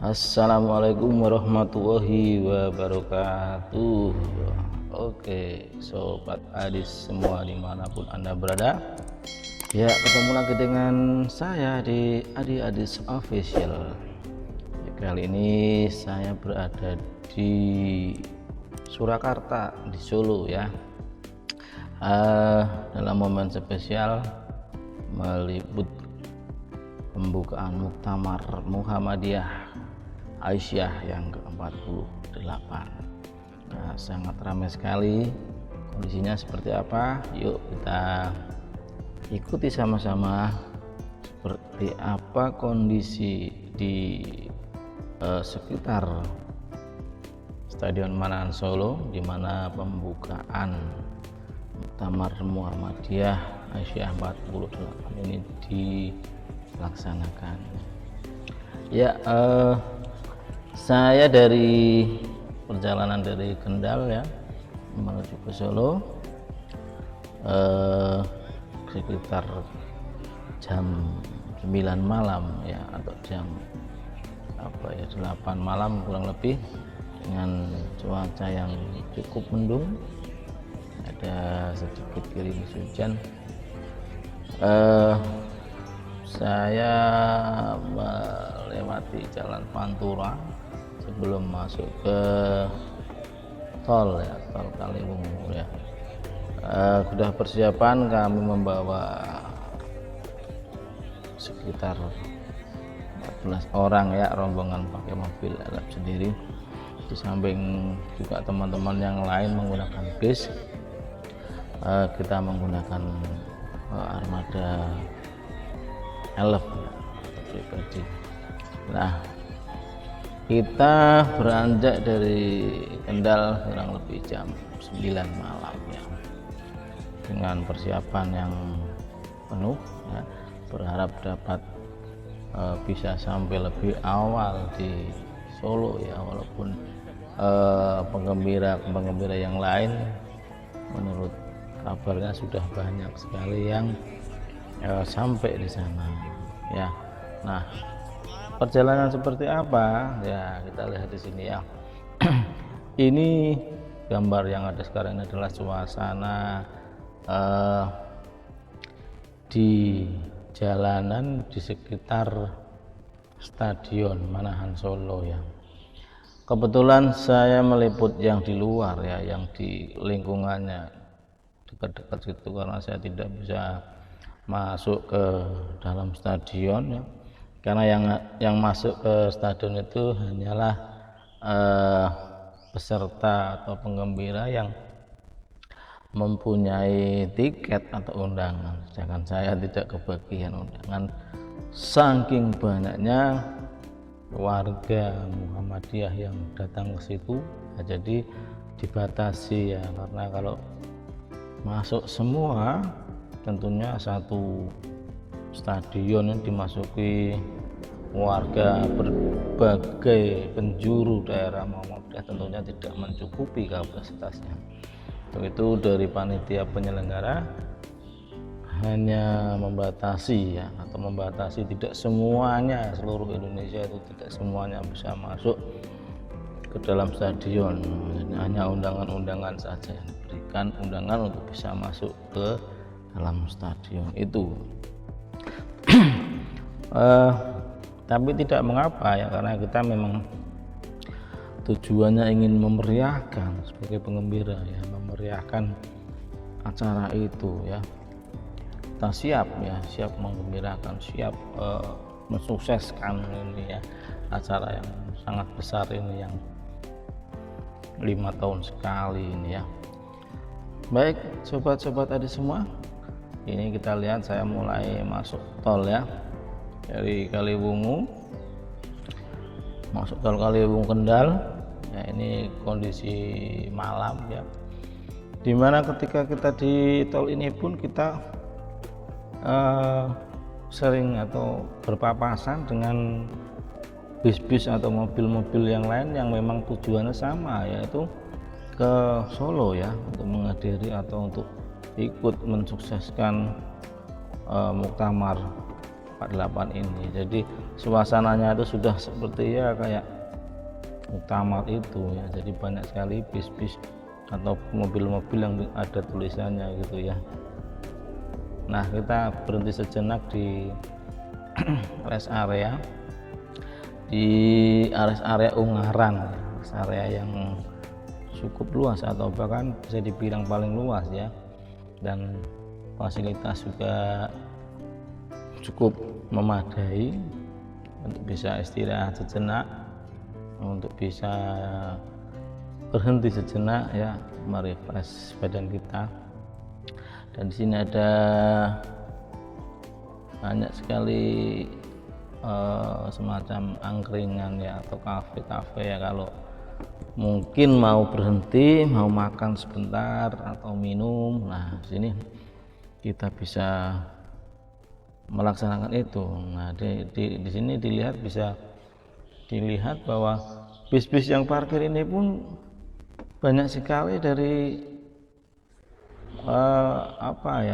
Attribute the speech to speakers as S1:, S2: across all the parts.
S1: Assalamualaikum warahmatullahi wabarakatuh. Oke, sobat Adis semua dimanapun Anda berada. Ya, ketemu lagi dengan saya di Adi Adis Official. Ya, kali ini saya berada di Surakarta, di Solo ya. Dalam momen spesial meliput pembukaan Muktamar Muhammadiyah Aisyah yang ke-48. Nah, sangat ramai sekali. Kondisinya seperti apa? Yuk kita ikuti sama-sama seperti apa kondisi di sekitar Stadion Manahan Solo, di mana pembukaan Muktamar Muhammadiyah Aisyah 48 ini dilaksanakan. Ya, saya dari perjalanan dari Kendal ya menuju ke Solo sekitar jam 9 malam ya, atau jam 8 malam kurang lebih, dengan cuaca yang cukup mendung, ada sedikit gerimis hujan. Saya melewati jalan Pantura sebelum masuk ke tol ya, tol Kaliwungu ya. Sudah persiapan, kami membawa sekitar 14 orang ya, rombongan pakai mobil elep sendiri. Di samping juga teman-teman yang lain menggunakan bis, kita menggunakan armada elef ya, atau pribadi. Nah, kita beranjak dari Kendal kurang lebih jam 9 malam ya, dengan persiapan yang penuh ya, berharap dapat bisa sampai lebih awal di Solo ya, walaupun penggembira yang lain menurut kabarnya sudah banyak sekali yang sampai di sana ya. Nah, perjalanan seperti apa ya, kita lihat di sini ya. Ini gambar yang ada sekarang ini adalah suasana di jalanan di sekitar Stadion Manahan Solo ya. Kebetulan saya meliput yang di luar ya, yang di lingkungannya dekat-dekat situ, karena saya tidak bisa masuk ke dalam stadion ya, karena yang masuk ke stadion itu hanyalah peserta atau penggembira yang mempunyai tiket atau undangan, sedangkan saya tidak kebagian undangan saking banyaknya warga Muhammadiyah yang datang ke situ ya. Jadi dibatasi ya, karena kalau masuk semua tentunya satu stadion yang dimasuki warga berbagai penjuru daerah Muhammadiyah tentunya tidak mencukupi kapasitasnya. Untuk itu dari panitia penyelenggara hanya membatasi ya, atau membatasi tidak semuanya, seluruh Indonesia itu tidak semuanya bisa masuk ke dalam stadion, hanya undangan-undangan saja yang diberikan undangan untuk bisa masuk ke dalam stadion itu. Tapi tidak mengapa ya, karena kita memang tujuannya ingin memeriahkan sebagai penggembira ya, memeriahkan acara itu ya. Kita siap ya, siap menggembirakan, siap mensukseskan ini ya, acara yang sangat besar ini, yang 5 tahun sekali ini ya. Baik sobat-sobat Adi semua, ini kita lihat saya mulai masuk tol ya, dari Kaliwungu masuk tol Kaliwungu Kendal ya. Ini kondisi malam ya, dimana ketika kita di tol ini pun kita sering atau berpapasan dengan bis-bis atau mobil-mobil yang lain yang memang tujuannya sama, yaitu ke Solo ya, untuk menghadiri atau untuk ikut mensukseskan Muktamar 48 ini. Jadi suasananya itu sudah seperti ya kayak muktamar itu ya, jadi banyak sekali bis-bis atau mobil-mobil yang ada tulisannya gitu ya. Nah, kita berhenti sejenak di rest area, di rest area Ungaran, rest area yang cukup luas atau bahkan bisa dibilang paling luas ya, dan fasilitas juga cukup memadai untuk bisa istirahat sejenak, untuk bisa berhenti sejenak ya, merefresh badan kita. Dan di sini ada banyak sekali semacam angkringan ya, atau kafe-kafe ya, kalau mungkin mau berhenti, mau makan sebentar atau minum. Nah, di sini kita bisa melaksanakan itu. Nah, di sini bisa dilihat bahwa bis-bis yang parkir ini pun banyak sekali dari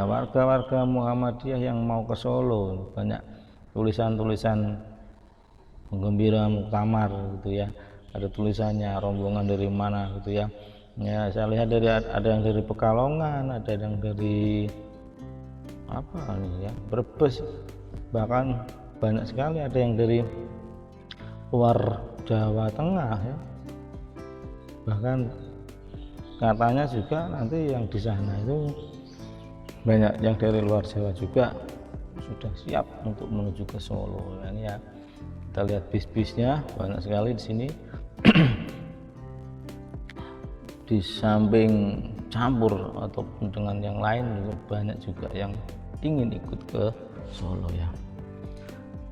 S1: warga-warga Muhammadiyah yang mau ke Solo. Banyak tulisan-tulisan penggembira muktamar gitu ya, ada tulisannya rombongan dari mana gitu ya. Ya, saya lihat ada yang dari Pekalongan, ada yang dari Brebes, bahkan banyak sekali ada yang dari luar Jawa Tengah ya. Bahkan katanya juga nanti yang di sana itu banyak yang dari luar Jawa juga sudah siap untuk menuju ke Solo. Ini ya, kita lihat bis-bisnya banyak sekali di sini. Di samping campur ataupun dengan yang lain juga banyak juga yang ingin ikut ke Solo ya.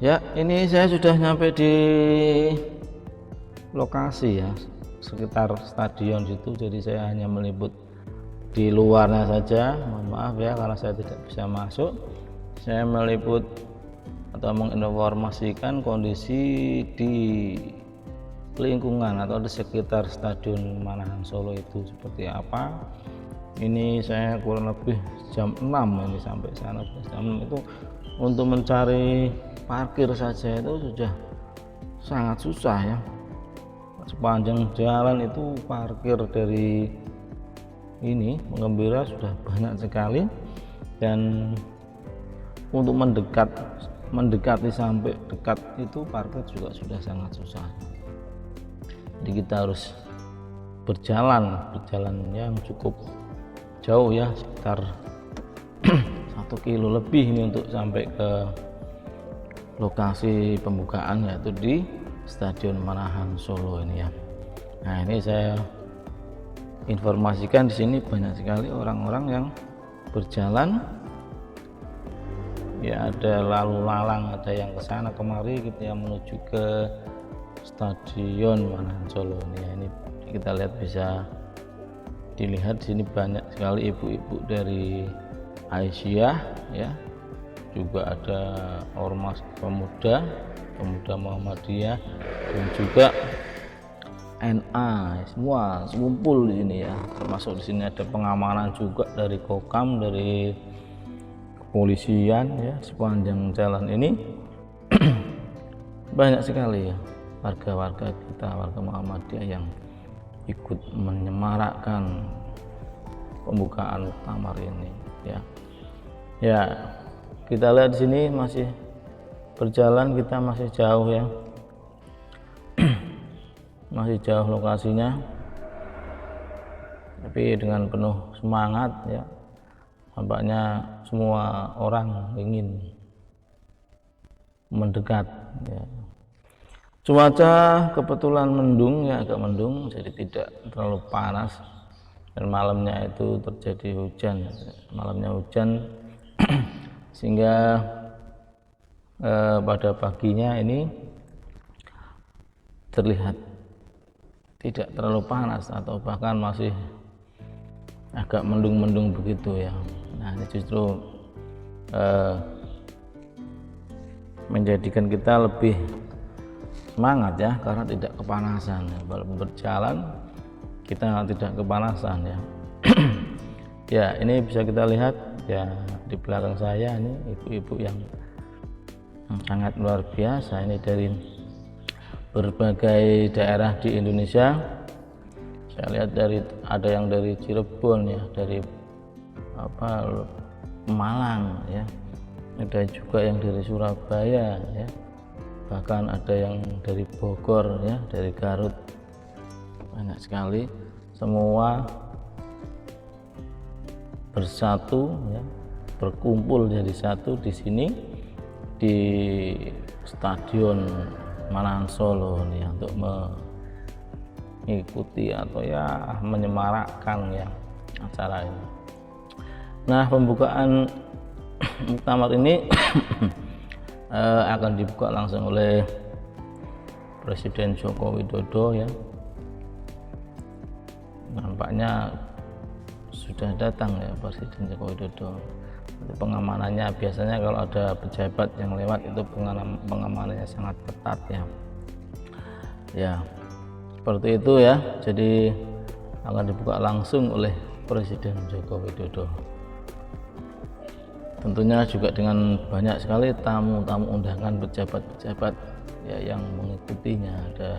S1: Ya, ini saya sudah nyampe di lokasi ya, sekitar stadion situ. Jadi saya hanya meliput di luarnya saja. Mohon maaf ya karena saya tidak bisa masuk. Saya meliput atau menginformasikan kondisi di lingkungan atau di sekitar Stadion Manahan Solo itu seperti apa. Ini saya kurang lebih jam 6 ini sampai sana. Jam 6 itu untuk mencari parkir saja itu sudah sangat susah ya. Sepanjang jalan itu parkir dari ini penggembira sudah banyak sekali, dan untuk mendekati sampai dekat itu parkir juga sudah sangat susah. Jadi kita harus berjalan yang cukup jauh ya, sekitar 1 kilo lebih ini untuk sampai ke lokasi pembukaan, yaitu di Stadion Manahan Solo ini ya. Nah, ini saya informasikan di sini banyak sekali orang-orang yang berjalan ya, ada lalu lalang, ada yang ke sana kemari gitu ya, menuju ke Stadion Manahan Solo ini ya. Ini kita lihat, bisa dilihat di sini banyak sekali ibu-ibu dari Aisyah ya, juga ada ormas pemuda Muhammadiyah dan juga NA, semua ngumpul di sini ya. Termasuk di sini ada pengamanan juga dari Kokam, dari kepolisian ya, sepanjang jalan ini. Banyak sekali ya warga-warga kita, warga Muhammadiyah yang ikut menyemarakkan pembukaan muktamar ini ya. Ya, kita lihat di sini masih berjalan, kita masih jauh ya. Masih jauh lokasinya, tapi dengan penuh semangat ya. Nampaknya semua orang ingin mendekat ya. Cuaca kebetulan mendung ya, agak mendung, jadi tidak terlalu panas, dan malamnya itu terjadi hujan, malamnya hujan sehingga pada paginya ini terlihat tidak terlalu panas atau bahkan masih agak mendung-mendung begitu ya. Nah, ini justru menjadikan kita lebih semangat ya, karena tidak kepanasan ya. Walaupun berjalan kita tidak kepanasan ya. Ya, ini bisa kita lihat ya, di belakang saya ini ibu-ibu yang sangat luar biasa. Ini dari berbagai daerah di Indonesia. Saya lihat ada yang dari Cirebon ya, dari Malang ya, ada juga yang dari Surabaya ya, bahkan ada yang dari Bogor ya, dari Garut. Banyak sekali, semua bersatu ya, berkumpul jadi satu di sini di Stadion Manahan Solo nih untuk mengikuti atau ya menyemarakkan ya acara ini. Nah, pembukaan muktamar ini akan dibuka langsung oleh Presiden Joko Widodo ya. Nampaknya sudah datang ya Presiden Joko Widodo. Pengamanannya biasanya kalau ada pejabat yang lewat itu pengamanannya sangat ketat ya. Ya, seperti itu ya. Jadi akan dibuka langsung oleh Presiden Joko Widodo. Tentunya juga dengan banyak sekali tamu-tamu undangan pejabat-pejabat ya yang mengikutinya. Ada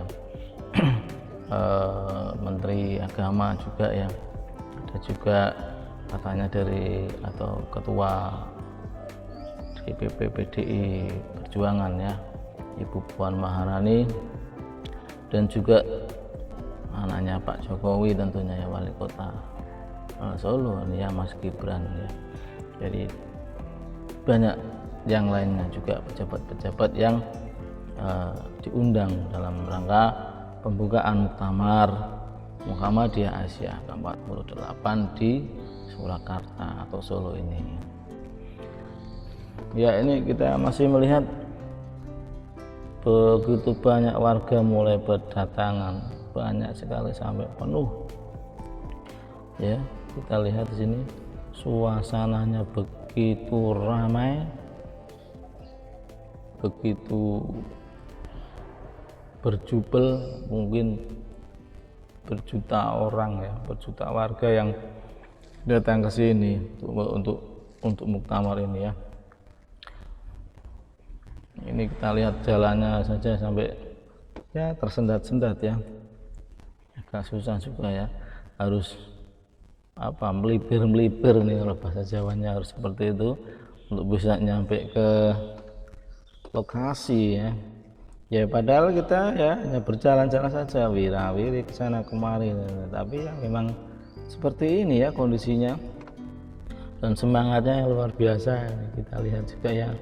S1: Menteri Agama juga ya. Ada juga katanya dari atau ketua DPP PDI Perjuangan ya, Ibu Puan Maharani, dan juga anaknya Pak Jokowi tentunya ya, Wali Kota Solo ini ya, Mas Gibran ya. Jadi banyak yang lainnya juga pejabat-pejabat yang diundang dalam rangka pembukaan muktamar Muhammadiyah Asia ke-48 di Surakarta atau Solo ini. Ya, ini kita masih melihat begitu banyak warga mulai berdatangan, banyak sekali sampai penuh. Ya, kita lihat di sini suasananya begitu ramai, begitu berjubel, mungkin berjuta orang ya, berjuta warga yang datang ke sini untuk muktamar ini ya. Ini kita lihat jalannya saja sampai ya tersendat-sendat ya, agak susah juga ya, harus melipir nih kalau bahasa Jawanya, harus seperti itu untuk bisa nyampe ke lokasi ya. Ya padahal kita ya hanya berjalan-jalan saja, wirawiri ke sana kemari, tapi ya memang seperti ini ya kondisinya, dan semangatnya yang luar biasa. Kita lihat juga ya,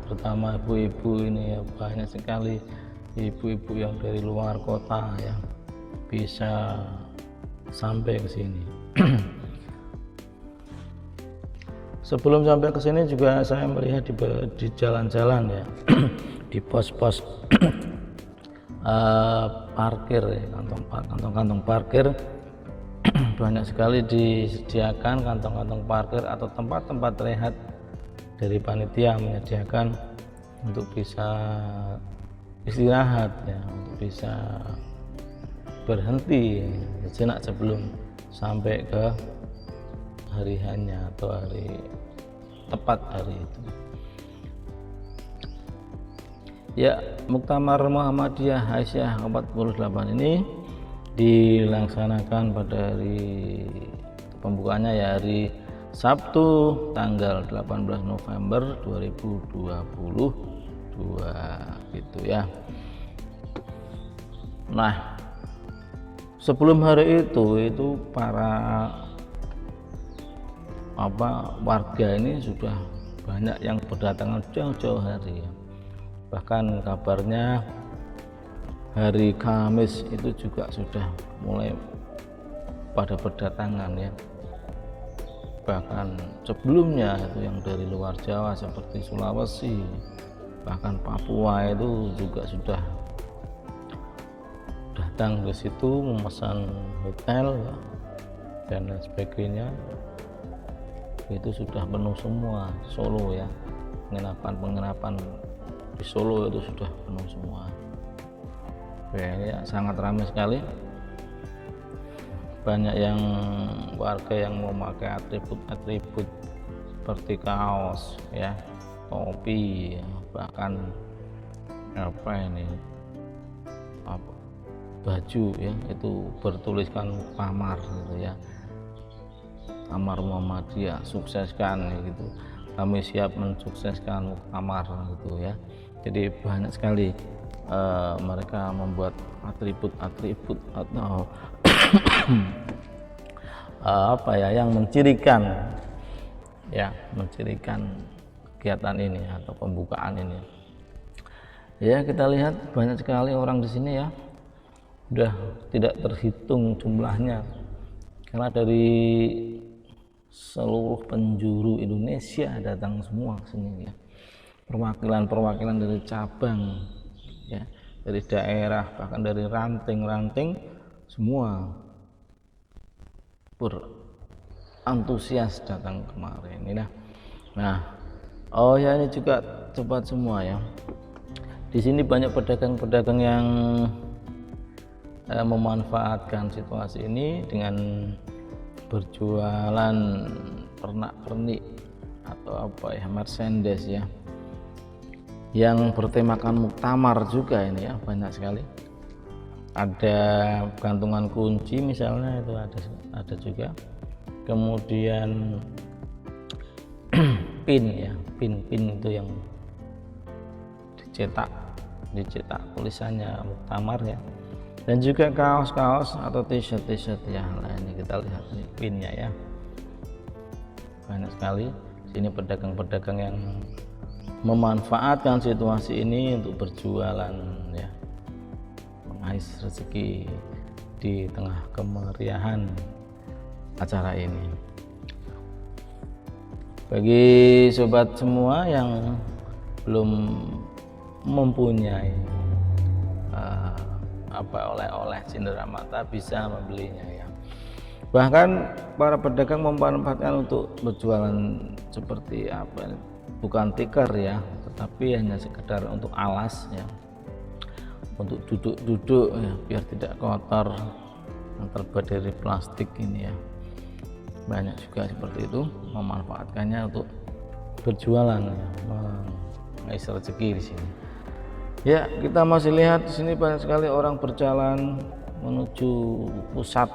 S1: terutama ibu-ibu ini ya, banyak sekali ibu-ibu yang dari luar kota ya bisa sampai ke sini. Sebelum sampai ke sini juga saya melihat di jalan-jalan ya, di pos-pos parkir ya, kantong-kantong parkir banyak sekali disediakan kantong-kantong parkir atau tempat-tempat rehat dari panitia menyediakan untuk bisa istirahat ya, untuk bisa berhenti sejenak sebelum sampai ke hari hanya atau hari tepat hari itu. Ya, Muktamar Muhammadiyah Aisyah ke-48 ini dilaksanakan pada hari pembukaannya ya hari Sabtu tanggal 18 November 2022 gitu ya. Nah, sebelum hari itu para warga ini sudah banyak yang berdatangan jauh-jauh hari ya. Bahkan kabarnya hari Kamis itu juga sudah mulai pada berdatangan ya. Bahkan sebelumnya itu yang dari luar Jawa seperti Sulawesi, bahkan Papua itu juga sudah datang ke situ memesan hotel ya, dan lain sebagainya. Itu sudah penuh semua Solo ya, penginapan di Solo itu sudah penuh semua. Ya, sangat ramai sekali. Banyak yang warga yang memakai atribut seperti kaos ya, topi, bahkan baju ya itu bertuliskan Muktamar gitu ya, Muktamar Muhammadiyah sukseskan gitu, kami siap mensukseskan Muktamar gitu ya. Jadi banyak sekali mereka membuat atribut-atribut atau yang mencirikan kegiatan ini atau pembukaan ini. Ya, kita lihat banyak sekali orang di sini ya, sudah tidak terhitung jumlahnya, karena dari seluruh penjuru Indonesia datang semua ke sini ya. Perwakilan dari cabang ya, dari daerah, bahkan dari ranting-ranting semua berantusias datang kemarin ini. Nah, ini juga cepat semua ya. Di sini banyak pedagang-pedagang yang memanfaatkan situasi ini dengan berjualan pernak-pernik atau merchandise ya, yang bertemakan Muktamar juga ini ya, banyak sekali. Ada gantungan kunci misalnya, itu ada juga. Kemudian pin itu yang dicetak tulisannya Muktamar ya, dan juga kaos-kaos atau t-shirt ya. Nah, ini kita lihat ini pinnya ya, banyak sekali. Sini pedagang-pedagang yang memanfaatkan situasi ini untuk berjualan ya, mengais rezeki di tengah kemeriahan acara ini. Bagi sobat semua yang belum mempunyai oleh-oleh cenderamata, bisa membelinya ya. Bahkan para pedagang memanfaatkan untuk berjualan seperti bukan tikar ya, tetapi hanya sekedar untuk alas ya, untuk duduk-duduk ya, biar tidak kotor yang terbuat dari plastik ini ya. Banyak juga seperti itu memanfaatkannya untuk berjualan ya, mengais rezeki di sini. Ya, kita masih lihat di sini banyak sekali orang berjalan menuju pusat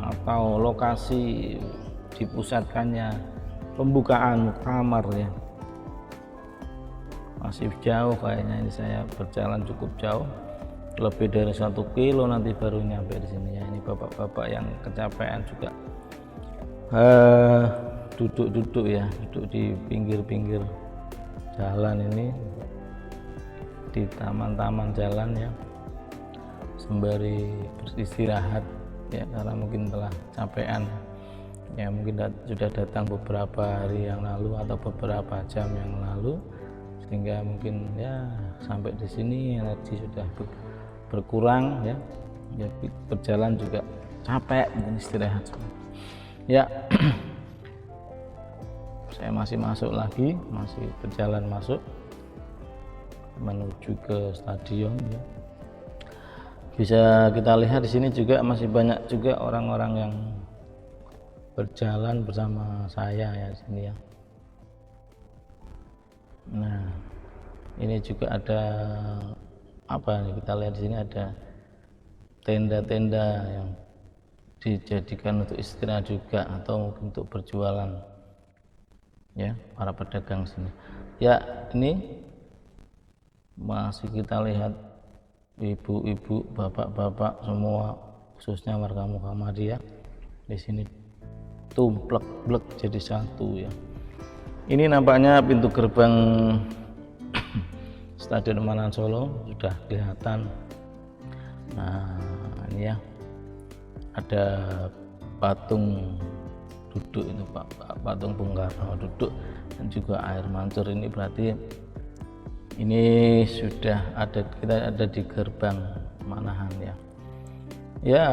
S1: atau lokasi dipusatkannya pembukaan Muktamar ya. Masih jauh kayaknya, ini saya berjalan cukup jauh, lebih dari 1 kilo nanti baru nyampe di sini ya. Ini bapak-bapak yang kecapean juga duduk di pinggir-pinggir jalan ini, di taman-taman jalan ya, sembari beristirahat ya, karena mungkin telah capean ya, mungkin sudah datang beberapa hari yang lalu atau beberapa jam yang lalu, sehingga mungkin ya sampai di sini energi sudah berkurang ya, berjalan juga capek, mungkin istirahat ya. Saya masih masuk lagi, masih berjalan masuk menuju ke stadion ya. Bisa kita lihat di sini juga masih banyak juga orang-orang yang berjalan bersama saya ya di sini ya. Nah, ini juga ada kita lihat di sini ada tenda-tenda yang dijadikan untuk istirahat juga, atau mungkin untuk berjualan ya, para pedagang sini ya. Ini masih kita lihat ibu-ibu, bapak-bapak semua, khususnya warga Muhammadiyah di sini tumplek-blek jadi satu ya. Ini nampaknya pintu gerbang Stadion Manahan Solo sudah kelihatan. Nah, ini ya, ada patung duduk itu patung Bung Karno duduk, dan juga air mancur. Ini berarti ini sudah kita ada di gerbang Manahan ya. Ya,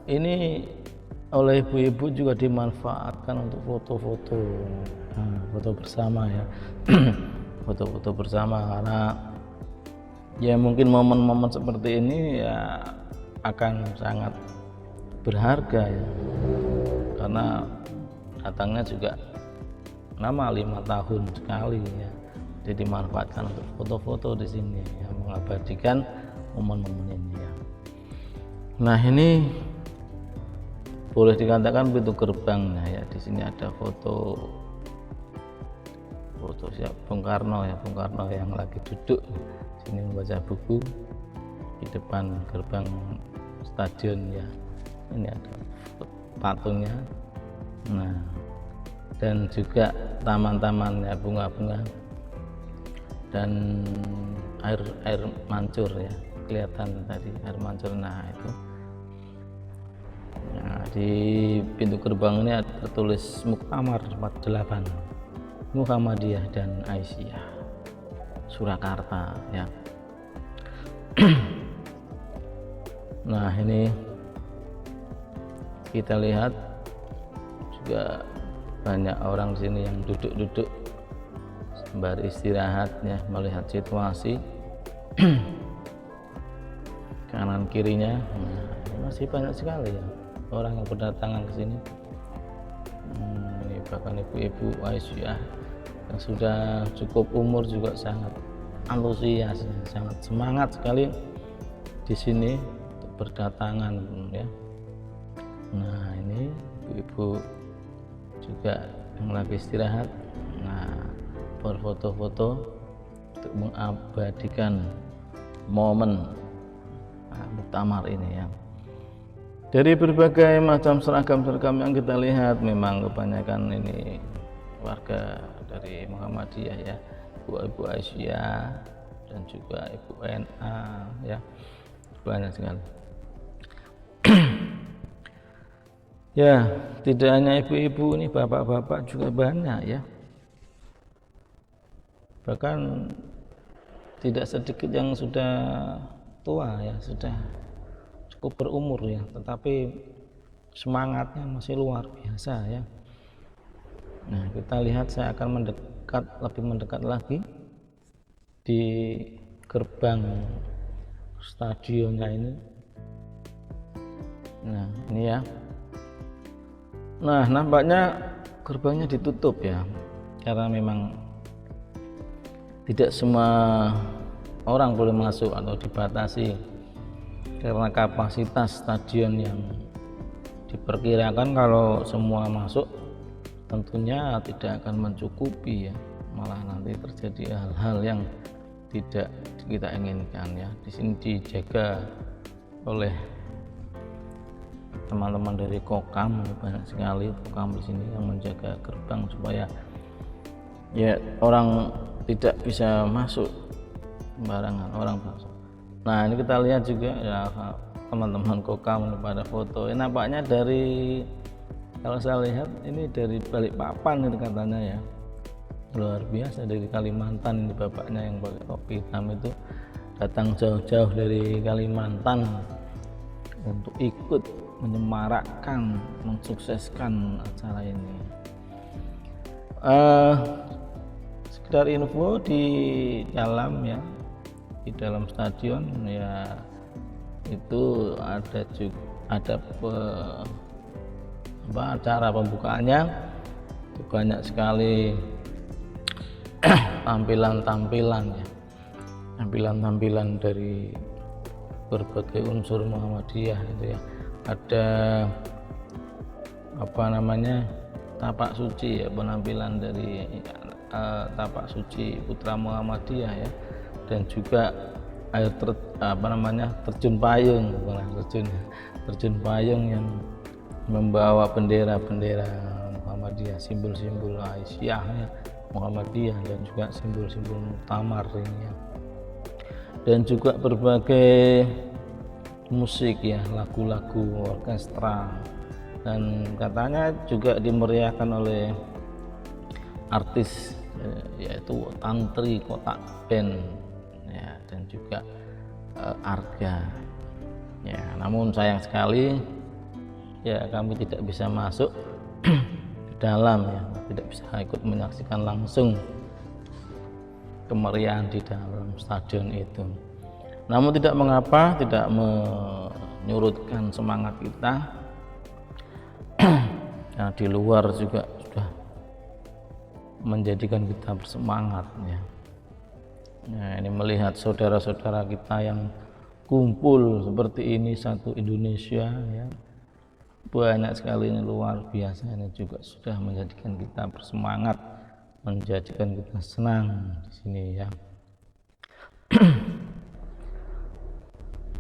S1: ini oleh ibu-ibu juga dimanfaatkan untuk foto-foto, foto bersama ya. Foto-foto bersama, karena ya mungkin momen-momen seperti ini ya akan sangat berharga ya, karena datangnya juga lama, 5 tahun sekali ya. Jadi dimanfaatkan untuk foto-foto di sini yang mengabadikan momen-momen ini ya. Nah, ini boleh dikatakan pintu gerbangnya ya. Di sini ada foto siapa, Bung Karno ya, Bung Karno yang lagi duduk sini membaca buku di depan gerbang stadion ya. Ini ada patungnya. Nah, dan juga taman-tamannya, bunga-bunga dan air mancur ya, kelihatan tadi air mancur. Nah, itu. Nah, di pintu gerbang ini ada tertulis Muktamar 48 Muhammadiyah dan Aisyah Surakarta ya. Nah, ini kita lihat juga banyak orang di sini yang duduk-duduk sembari istirahat ya, melihat situasi kanan kirinya. Nah, masih banyak sekali ya orang yang berdatangan ke sini. Ini bahkan ibu-ibu Aisyah yang sudah cukup umur juga sangat antusias, sangat semangat sekali di sini untuk berdatangan ya. Nah, ini ibu-ibu juga yang lagi istirahat. Nah, berfoto-foto untuk mengabadikan momen muktamar ini ya. Dari berbagai macam seragam-seragam yang kita lihat, memang kebanyakan ini warga dari Muhammadiyah ya, ibu Aisyah dan juga ibu NA ya, banyak sekali. Ya, tidak hanya ibu-ibu, ini bapak-bapak juga banyak ya. Bahkan tidak sedikit yang sudah tua ya, sudah cukup berumur ya, tetapi semangatnya masih luar biasa ya. Nah, kita lihat, saya akan lebih mendekat lagi di gerbang stadionnya ini. Nah, ini ya. Nah, nampaknya gerbangnya ditutup ya, karena memang tidak semua orang boleh masuk atau dibatasi karena kapasitas stadion yang diperkirakan kalau semua masuk tentunya tidak akan mencukupi ya, malah nanti terjadi hal-hal yang tidak kita inginkan ya. Di sini dijaga oleh teman-teman dari Kokam, banyak sekali Kokam di sini yang menjaga gerbang supaya ya orang tidak bisa masuk sembarangan orang masuk. Nah, ini kita lihat juga ya, teman-teman Kokam pada foto. Ini nampaknya dari, kalau saya lihat ini dari Balikpapan itu katanya ya, luar biasa, dari Kalimantan. Ini bapaknya yang pakai topi hitam itu datang jauh-jauh dari Kalimantan untuk ikut menyemarakkan, mensukseskan acara ini. Sekedar info, di dalam ya, di dalam stadion ya, itu ada acara pembukaannya itu banyak sekali tampilan-tampilan ya, tampilan-tampilan dari berbagai unsur Muhammadiyah itu ya. Ada tapak suci ya, penampilan dari tapak suci putra Muhammadiyah ya, dan juga terjun payung, terjun payung yang membawa bendera-bendera Muhammadiyah, simbol-simbol Aisyah ya, Muhammadiyah, dan juga simbol-simbol muktamar ini ya. Dan juga berbagai musik ya, lagu-lagu orkestra, dan katanya juga dimeriahkan oleh artis yaitu Tantri Kotak Band ya, dan juga Arga ya. Namun sayang sekali ya, kami tidak bisa masuk di dalam ya, tidak bisa ikut menyaksikan langsung kemeriahan di dalam stadion itu. Namun tidak mengapa, tidak menyurutkan semangat kita. Nah, di luar juga sudah menjadikan kita bersemangat ya. Nah, ini melihat saudara-saudara kita yang kumpul seperti ini satu Indonesia ya, banyak sekali, ini luar biasa, ini juga sudah menjadikan kita bersemangat, menjadikan kita senang di sini ya.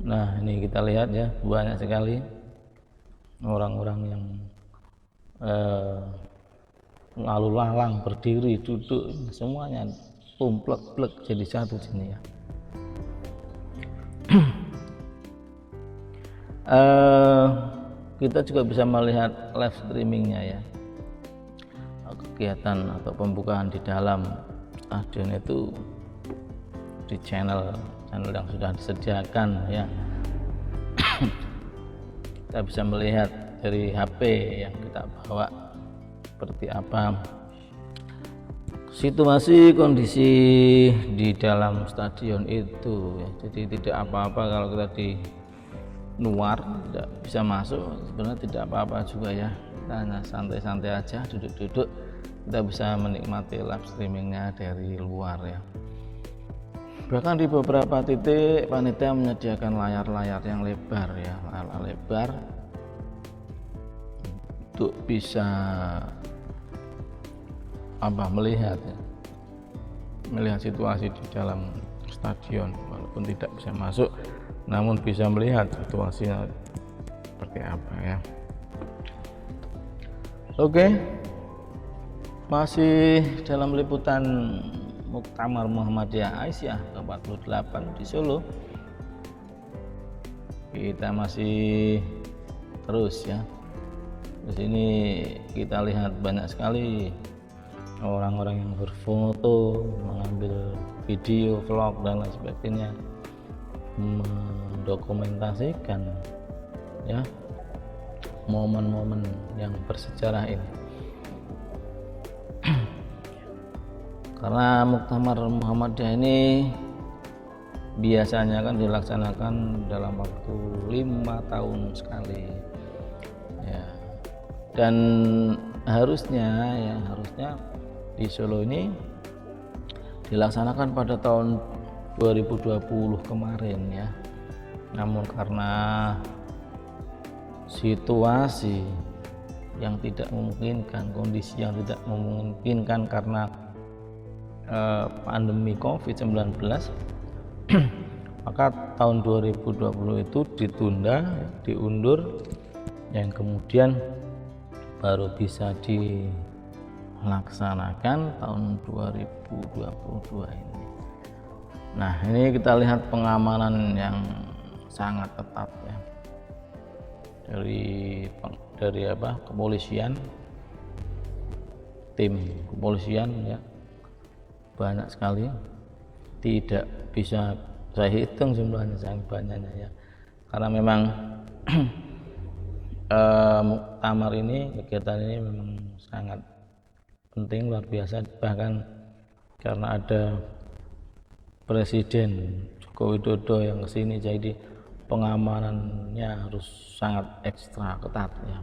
S1: Nah, ini kita lihat ya, banyak sekali orang-orang yang lalu lalang, berdiri, duduk, semuanya tumplek-plek jadi satu sini ya. Kita juga bisa melihat live streamingnya ya, kegiatan atau pembukaan di dalam stadion itu di channel yang sudah disediakan ya. Kita bisa melihat dari HP yang kita bawa seperti apa situasi kondisi di dalam stadion itu ya. Jadi tidak apa-apa kalau kita di luar tidak bisa masuk, sebenarnya tidak apa-apa juga ya, kita hanya santai-santai aja, duduk-duduk, kita bisa menikmati live streamingnya dari luar ya. Bahkan di beberapa titik panitia menyediakan layar-layar yang lebar ya, layar lebar untuk bisa melihat ya, melihat situasi di dalam stadion, walaupun tidak bisa masuk namun bisa melihat situasinya seperti apa ya. Oke, masih dalam liputan Muktamar Muhammadiyah Aisyah ke-48 di Solo, kita masih terus ya. Di sini kita lihat banyak sekali orang-orang yang berfoto, mengambil video, vlog dan lain sebagainya, mendokumentasikan ya momen-momen yang bersejarah ini. Karena Muktamar Muhammadiyah ini biasanya kan dilaksanakan dalam waktu 5 tahun sekali ya, dan harusnya di Solo ini dilaksanakan pada tahun 2020 kemarin ya, namun karena situasi yang tidak memungkinkan, kondisi yang tidak memungkinkan karena pandemi COVID-19, maka tahun 2020 itu ditunda, diundur, yang kemudian baru bisa dilaksanakan tahun 2022 ini. Nah, ini kita lihat pengamanan yang sangat ketat ya, dari kepolisian, tim kepolisian ya, banyak sekali, tidak bisa saya hitung jumlahnya, sangat banyaknya ya, karena memang muktamar ini, kegiatan ini memang sangat penting, luar biasa, bahkan karena ada Presiden Joko Widodo yang kesini, jadi pengamanannya harus sangat ekstra ketat ya.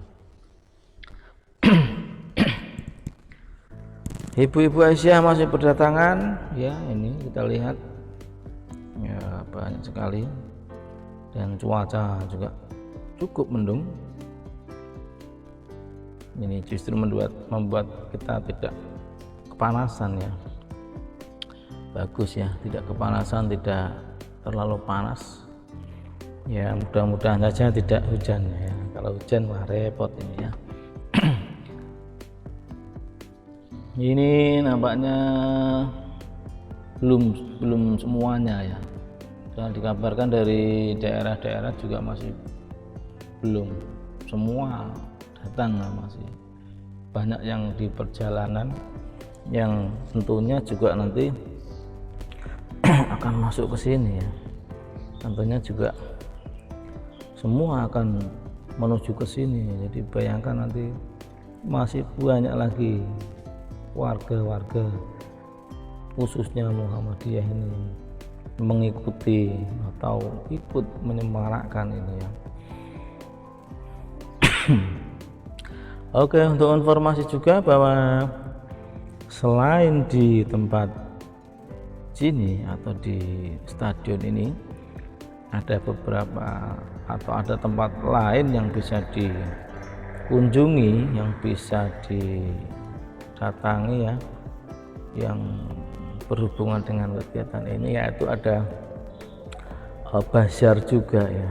S1: Ibu-ibu Aisyah masih berdatangan ya, ini kita lihat ya, banyak sekali, dan cuaca juga cukup mendung. Ini justru membuat kita tidak kepanasan ya, bagus ya, tidak kepanasan, tidak terlalu panas ya, mudah-mudahan saja tidak hujan ya, kalau hujan wah repot ini ya. Ini nampaknya belum semuanya ya, dan dikabarkan dari daerah-daerah juga masih belum semua datang, masih banyak yang di perjalanan, yang tentunya juga nanti akan masuk ke sini ya, tentunya juga semua akan menuju ke sini. Jadi bayangkan nanti masih banyak lagi warga-warga khususnya Muhammadiyah ini mengikuti atau ikut menyemarakkan ini ya. Oke, untuk informasi juga bahwa selain di tempat sini atau di stadion ini, ada beberapa atau ada tempat lain yang bisa dikunjungi, yang bisa didatangi ya, yang berhubungan dengan kegiatan ini, yaitu ada bazar juga ya,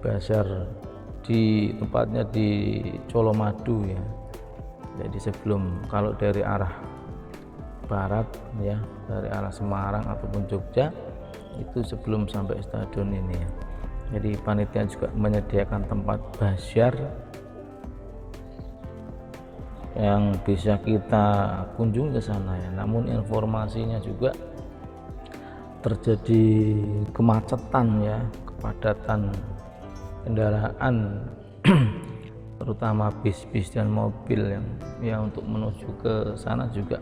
S1: bazar di tempatnya di Colomadu ya. Jadi sebelum, kalau dari arah barat ya, dari arah Semarang ataupun Jogja, itu sebelum sampai stadion ini ya. Jadi panitia juga menyediakan tempat bazar yang bisa kita kunjungi ke sana ya. Namun informasinya juga terjadi kemacetan ya, kepadatan kendaraan terutama bis-bis dan mobil yang untuk menuju ke sana juga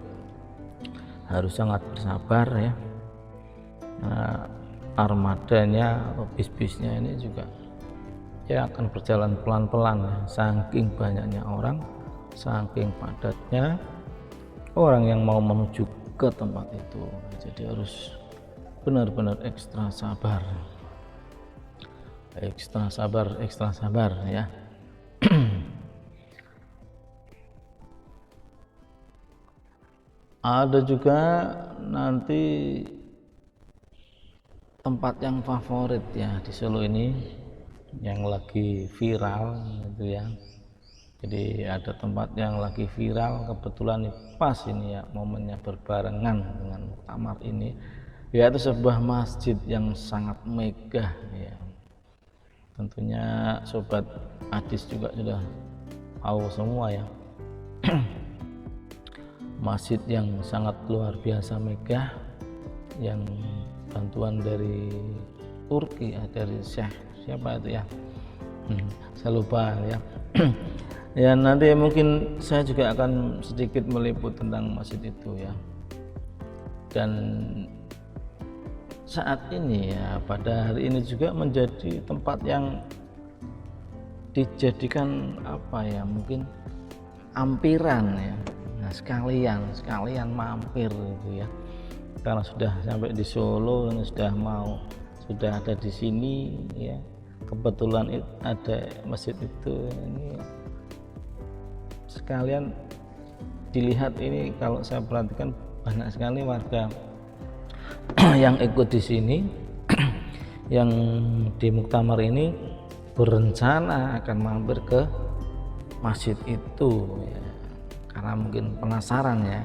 S1: harus sangat bersabar ya. Nah, armadanya atau bis-bisnya ini juga ya akan berjalan pelan-pelan ya, saking banyaknya orang, saking padatnya orang yang mau menuju ke tempat itu. Jadi harus benar-benar ekstra sabar ya. Ada juga nanti tempat yang favorit ya di Solo ini, yang lagi viral gitu ya. Jadi ada tempat yang lagi viral, kebetulan pas ini ya, momennya berbarengan dengan muktamar ini, yaitu sebuah masjid yang sangat megah ya. Tentunya sobat Adis juga sudah tahu semua ya. Masjid yang sangat luar biasa megah, yang bantuan dari Turki ya, dari Syekh siapa itu ya, saya lupa ya. Ya nanti mungkin saya juga akan sedikit meliput tentang masjid itu ya. Dan saat ini ya, pada hari ini juga menjadi tempat yang dijadikan apa ya, mungkin ampiran ya. Nah, sekalian mampir gitu ya, karena sudah sampai di Solo, sudah ada di sini ya, kebetulan ada masjid itu, ini sekalian dilihat. Ini kalau saya perhatikan banyak sekali warga yang ikut di sini yang di muktamar ini berencana akan mampir ke masjid itu ya, karena mungkin penasaran ya.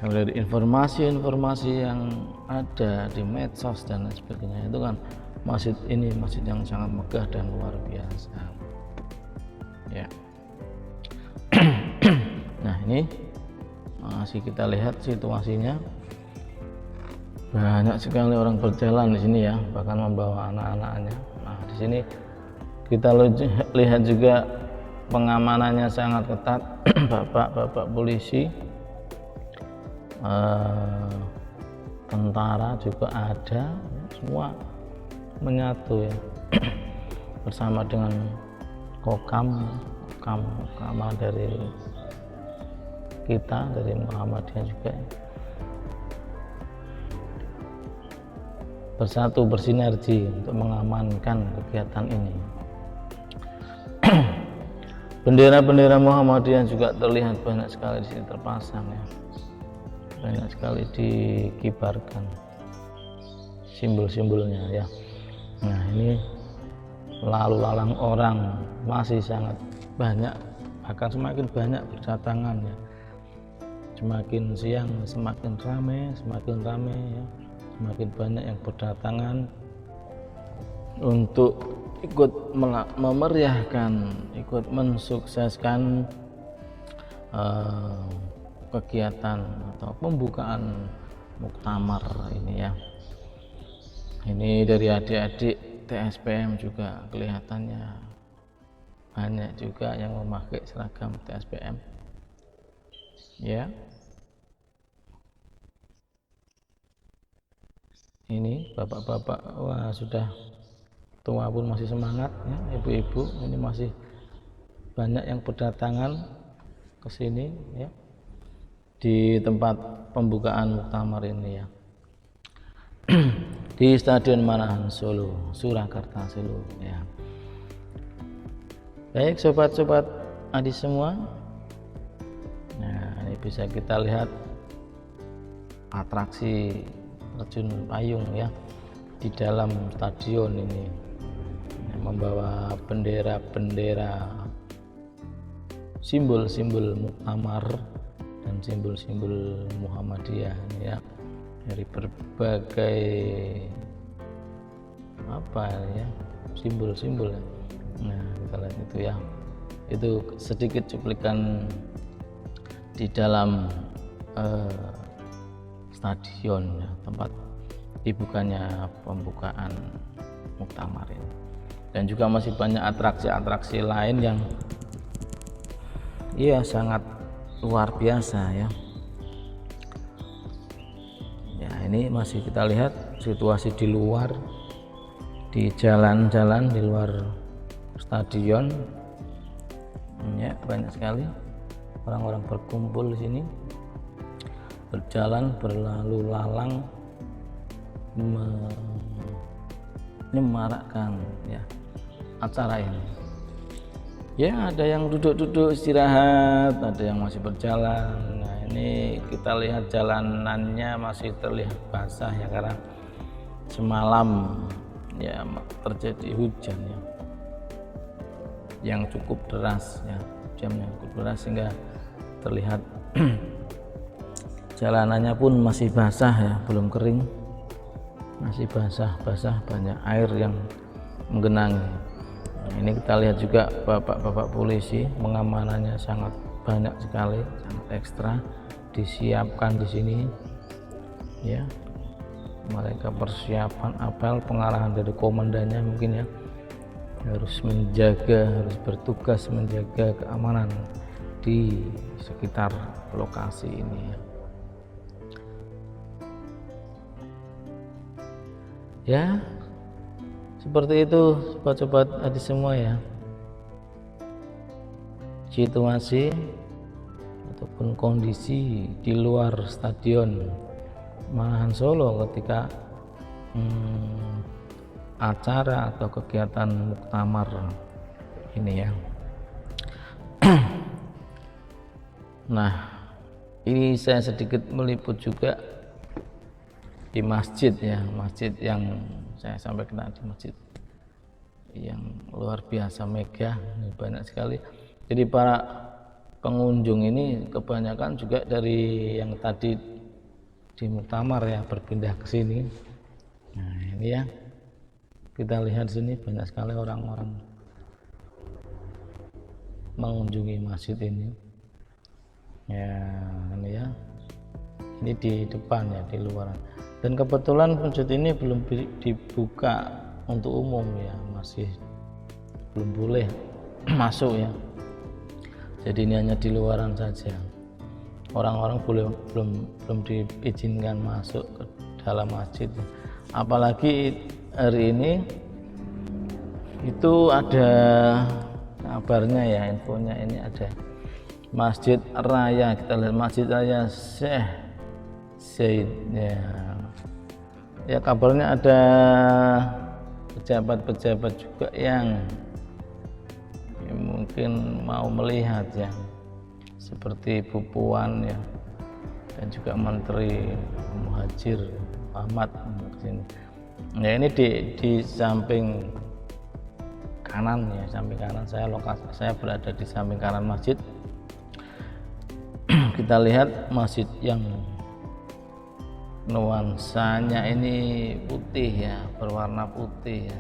S1: Kalau dari informasi yang ada di medsos dan lain sebagainya, itu kan masjid ini masjid yang sangat megah dan luar biasa ya. Nah ini masih kita lihat situasinya, banyak sekali orang berjalan di sini ya, bahkan membawa anak-anaknya. Nah di sini kita lihat juga pengamanannya sangat ketat. Bapak polisi, tentara juga ada, semua menyatu ya, bersama dengan kokam dari kita, dari Muhammadiyah juga bersatu bersinergi untuk mengamankan kegiatan ini. Bendera-bendera Muhammadiyah juga terlihat banyak sekali di sini terpasang ya, banyak sekali dikibarkan simbol-simbolnya ya. Nah ini lalu lalang orang masih sangat banyak, akan semakin banyak berdatangan ya. Semakin siang semakin ramai ya, semakin banyak yang berdatangan untuk ikut memeriahkan, ikut mensukseskan kegiatan atau pembukaan muktamar ini ya. Ini dari adik-adik TSPM juga kelihatannya banyak juga yang memakai seragam TSPM ya. Ini bapak-bapak, wah sudah tua pun masih semangat ya, ibu-ibu ini masih banyak yang berdatangan ke sini ya, di tempat pembukaan muktamar ini ya, di Stadion Manahan Solo, Surakarta Solo ya. Baik sobat-sobat Adi semua, nah ini bisa kita lihat atraksi terjun payung ya di dalam stadion ini, membawa bendera-bendera, simbol-simbol muktamar dan simbol-simbol Muhammadiyah ya, dari berbagai apa ya, simbol-simbol ya. Nah kita lihat itu ya, itu sedikit cuplikan di dalam stadion ya, tempat dibukanya pembukaan muktamar ini. Dan juga masih banyak atraksi-atraksi lain yang iya sangat luar biasa ya. Ya ini masih kita lihat situasi di luar, di jalan-jalan di luar stadion ya, banyak sekali orang-orang berkumpul di sini, berjalan berlalu lalang menyemarakkan ya acara ini. Ya ada yang duduk-duduk istirahat, ada yang masih berjalan. Nah ini kita lihat jalanannya masih terlihat basah ya, karena semalam ya terjadi hujan ya, yang cukup deras ya, hujannya cukup deras sehingga terlihat jalanannya pun masih basah ya, belum kering, masih basah-basah, banyak air yang menggenangi. Nah, ini kita lihat juga bapak-bapak polisi, pengamanannya sangat banyak sekali, sangat ekstra disiapkan di sini ya. Mereka persiapan apel, pengarahan dari komandannya mungkin ya, harus menjaga, harus bertugas menjaga keamanan di sekitar lokasi ini ya. Ya seperti itu sobat-sobat Adi semua ya, situasi ataupun kondisi di luar Stadion Manahan Solo ketika acara atau kegiatan muktamar ini ya. Nah ini saya sedikit meliput juga di masjid ya, masjid yang saya sampaikan tadi, masjid yang luar biasa megah, banyak sekali. Jadi para pengunjung ini kebanyakan juga dari yang tadi di muktamar ya, berpindah ke sini. Nah ini ya, kita lihat sini banyak sekali orang-orang mengunjungi masjid ini ya, ini ya, ini di depan ya, di luar. Dan kebetulan masjid ini belum dibuka untuk umum ya, masih belum boleh masuk ya, jadi ini hanya di luaran saja. Orang-orang belum diizinkan masuk ke dalam masjid. Apalagi hari ini itu ada kabarnya ya, infonya ini ada Masjid Raya, kita lihat Masjid Raya Syekh Zaid ya, kabarnya ada pejabat-pejabat juga yang mungkin mau melihat ya, seperti Bu Puan ya, dan juga Menteri Muhajir Muhammad sini. Ya ini di samping kanan ya, samping kanan saya berada di samping kanan masjid. Kita lihat masjid yang nuansanya ini putih ya, berwarna putih ya,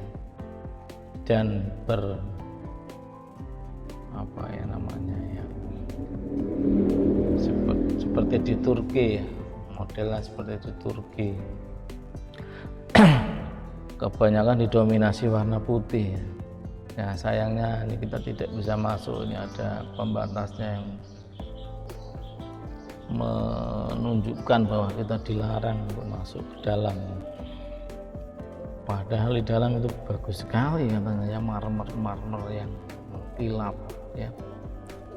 S1: dan apa ya namanya ya, seperti di Turki ya, modelnya seperti di Turki. Kebanyakan didominasi warna putih ya. Ya sayangnya ini kita tidak bisa masuk, ini ada pembatasnya yang menunjukkan bahwa kita dilarang untuk masuk ke dalam. Padahal di dalam itu bagus sekali katanya ya, marmer yang kilap ya.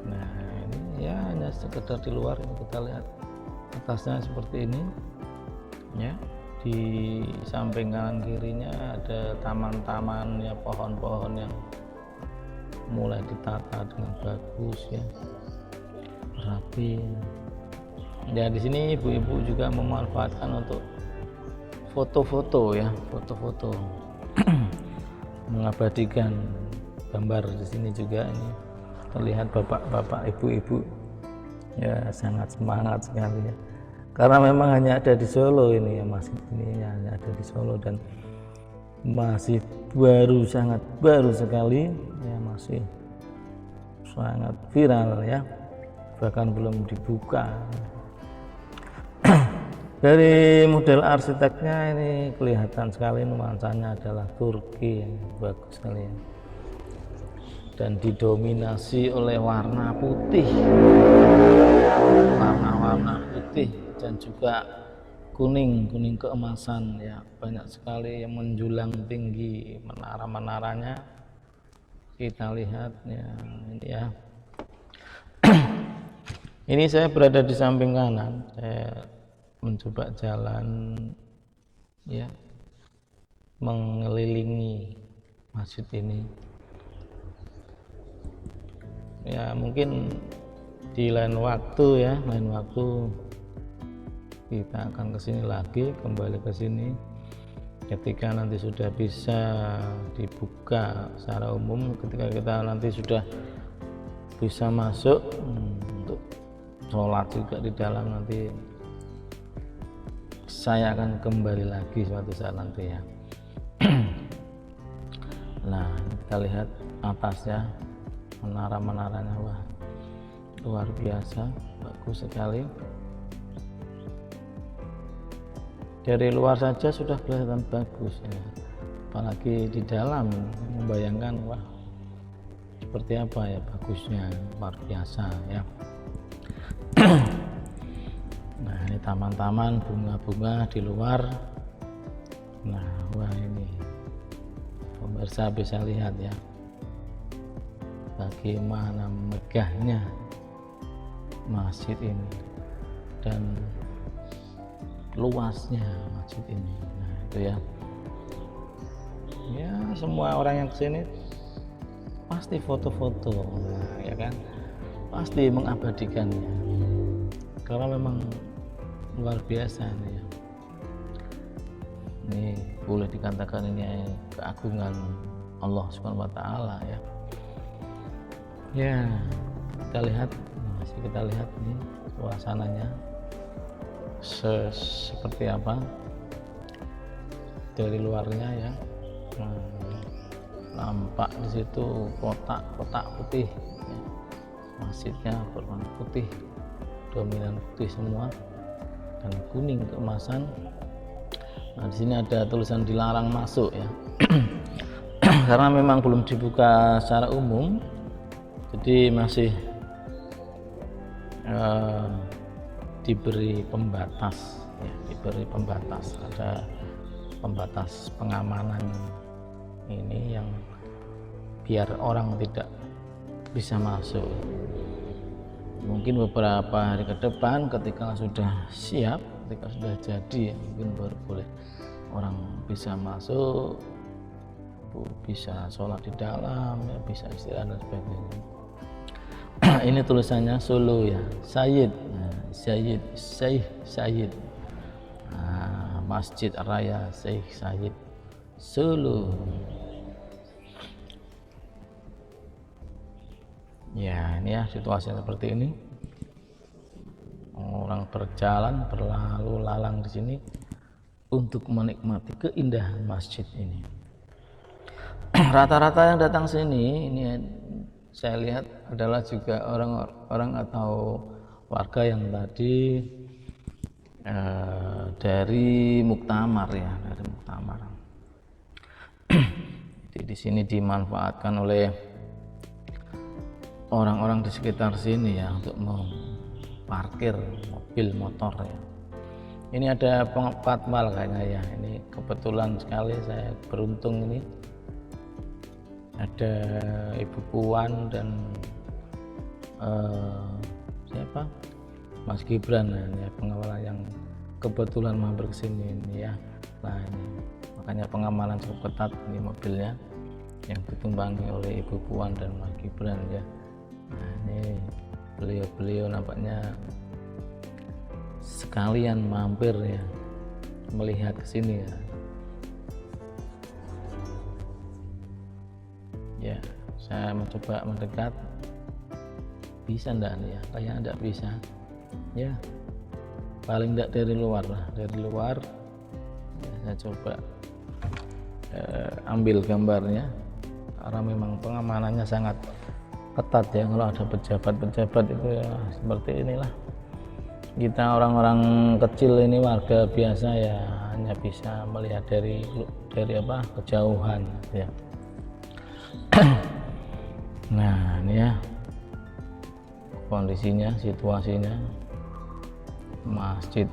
S1: Nah ini ya hanya sekedar di luar. Ini kita lihat atasnya seperti ini ya. Di samping kanan kirinya ada taman-taman ya, pohon-pohon yang mulai ditata dengan bagus ya, rapi. Ya di sini ibu-ibu juga memanfaatkan untuk foto-foto ya, foto-foto mengabadikan gambar. Di sini juga ini terlihat bapak-bapak, ibu-ibu ya, sangat semangat sekali ya, karena memang hanya ada di Solo ini ya, masjid ini hanya ada di Solo dan masih baru, sangat baru sekali ya, masih sangat viral ya, bahkan belum dibuka. Dari model arsiteknya ini kelihatan sekali nuansanya adalah Turki yang bagus sekali ya, dan didominasi oleh warna putih, warna-warna putih dan juga kuning keemasan ya, banyak sekali yang menjulang tinggi menara-menaranya. Kita lihat ya, ini ya. Ini saya berada di samping kanan, saya mencoba jalan ya, mengelilingi masjid ini ya. Mungkin di lain waktu ya, lain waktu kita akan kesini lagi, kembali ke sini ketika nanti sudah bisa dibuka secara umum, ketika kita nanti sudah bisa masuk untuk sholat juga di dalam. Nanti saya akan kembali lagi suatu saat nanti ya. Nah, kita lihat atasnya, menara-menaranya, wah luar biasa, bagus sekali. Dari luar saja sudah kelihatan bagus ya, apalagi di dalam membayangkan wah seperti apa ya bagusnya, luar biasa ya. Nah ini taman-taman, bunga-bunga di luar. Nah wah ini pemirsa bisa lihat ya, bagaimana megahnya masjid ini dan luasnya masjid ini. Nah itu ya, ya semua orang yang kesini pasti foto-foto ya kan, pasti mengabadikannya karena memang luar biasa nih ya. Ini boleh dikatakan ini keagungan Allah Subhanahu wa taala ya. Ya, kita lihat, masih kita lihat nih suasananya seperti apa dari luarnya ya. Nampak di situ kotak-kotak putih ya. Masjidnya berwarna putih, dominan putih semua dan kuning keemasan. Nah di sini ada tulisan dilarang masuk ya. Karena memang belum dibuka secara umum, jadi masih diberi pembatas ya, diberi pembatas, ada pembatas pengamanan ini yang biar orang tidak bisa masuk. Mungkin beberapa hari ke depan ketika sudah siap, ketika sudah jadi ya, mungkin baru boleh orang bisa masuk, bisa sholat di dalam ya, bisa istirahat dan sebagainya. Ini tulisannya Solo ya, Sayyid, nah, Sayyid, nah, Masjid Raya Syekh Sayyid Solo. Ya ini ya situasinya seperti ini. Orang berjalan berlalu lalang di sini untuk menikmati keindahan masjid ini. Rata-rata yang datang sini ini saya lihat adalah juga orang-orang atau warga yang tadi dari muktamar ya, dari muktamar. Jadi di sini dimanfaatkan oleh orang-orang di sekitar sini ya untuk parkir mobil motor ya. Ini ada patmal kayaknya ya. Ini kebetulan sekali saya beruntung ini ada Ibu Puan dan siapa, Mas Gibran ya, pengawalan yang kebetulan mampir ke sini ini ya. Nah ini makanya pengamanan cukup ketat ini mobilnya yang ditumpangi oleh Ibu Puan dan Mas Gibran ya. Nah ini beliau nampaknya sekalian mampir ya, melihat ke sini ya. Ya, saya mencoba mendekat, bisa enggak nih ya? Kayak enggak bisa ya, paling enggak dari luar lah, dari luar ya, saya coba ambil gambarnya karena memang pengamanannya sangat ketat ya. Kalau ada pejabat-pejabat itu ya seperti inilah, kita orang-orang kecil ini warga biasa ya hanya bisa melihat dari apa, kejauhan ya. Nah ini ya kondisinya, situasinya Masjid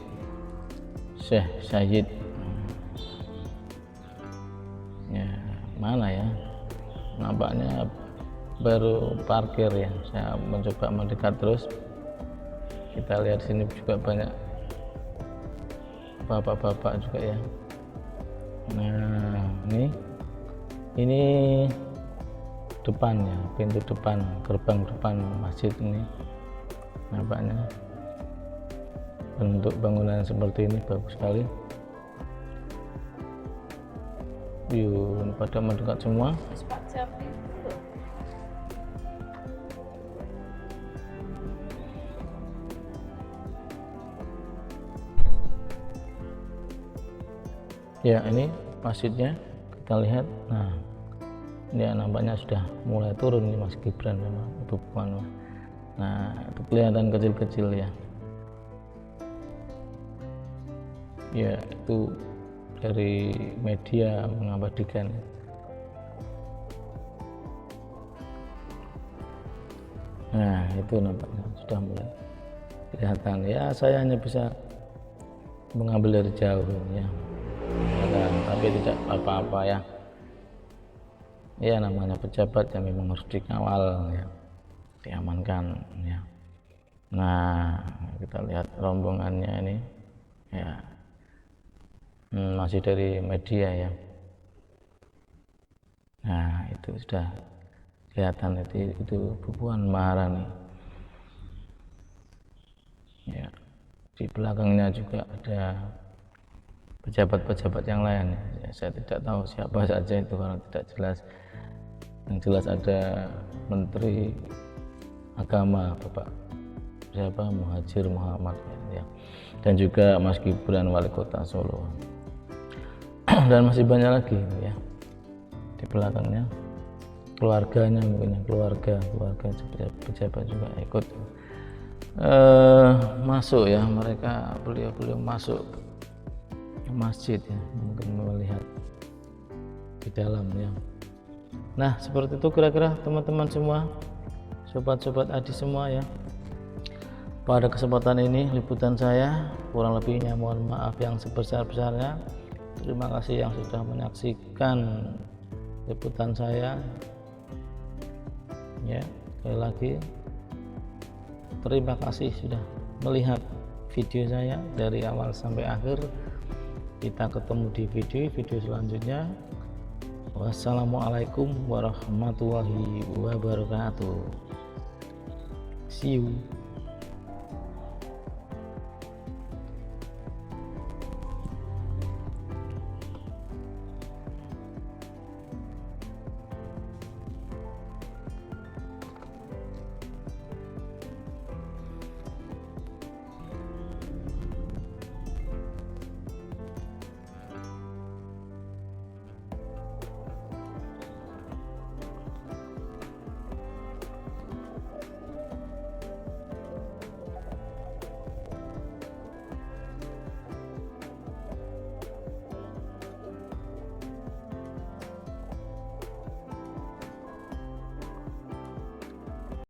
S1: Syekh Sayyid ya, mana ya, nampaknya baru parkir ya. Saya mencoba mendekat terus, kita lihat sini juga banyak bapak-bapak juga ya. Nah ini depannya, pintu depan, gerbang depan masjid ini, nampaknya bentuk bangunan seperti ini bagus sekali. Yuk pada mendekat semua. Ya ini masjidnya kita lihat. Nah dia nampaknya sudah mulai turun nih Mas Gibran sama Ibu Puan. Nah itu kelihatan kecil-kecil ya. Ya itu dari media mengabadikan. Nah itu nampaknya sudah mulai kelihatan ya. Saya hanya bisa mengambil dari jauh ya, tapi tidak apa-apa ya. Ya namanya pejabat yang memang harus dikawal ya, diamankan ya. Nah kita lihat rombongannya ini ya, masih dari media ya. Nah itu sudah kelihatan itu Bu Puan Maharani ya. Di belakangnya juga ada pejabat-pejabat yang lain ya. Saya tidak tahu siapa saja itu karena tidak jelas. Yang jelas ada Menteri Agama Bapak siapa, Muhajir Muhammad ya, dan juga Mas Gibran Wali Kota Solo dan masih banyak lagi ya di belakangnya, keluarganya mungkin, keluarga pejabat juga ikut masuk ya. Mereka beliau masuk ke masjid ya, mungkin melihat di dalam ya. Nah seperti itu kira-kira teman-teman semua, sobat-sobat Adi semua ya. Pada kesempatan ini liputan saya, kurang lebihnya mohon maaf yang sebesar-besarnya. Terima kasih yang sudah menyaksikan liputan saya ya. Sekali lagi terima kasih sudah melihat video saya dari awal sampai akhir. Kita ketemu di video selanjutnya. Wassalamualaikum warahmatullahi wabarakatuh. See you.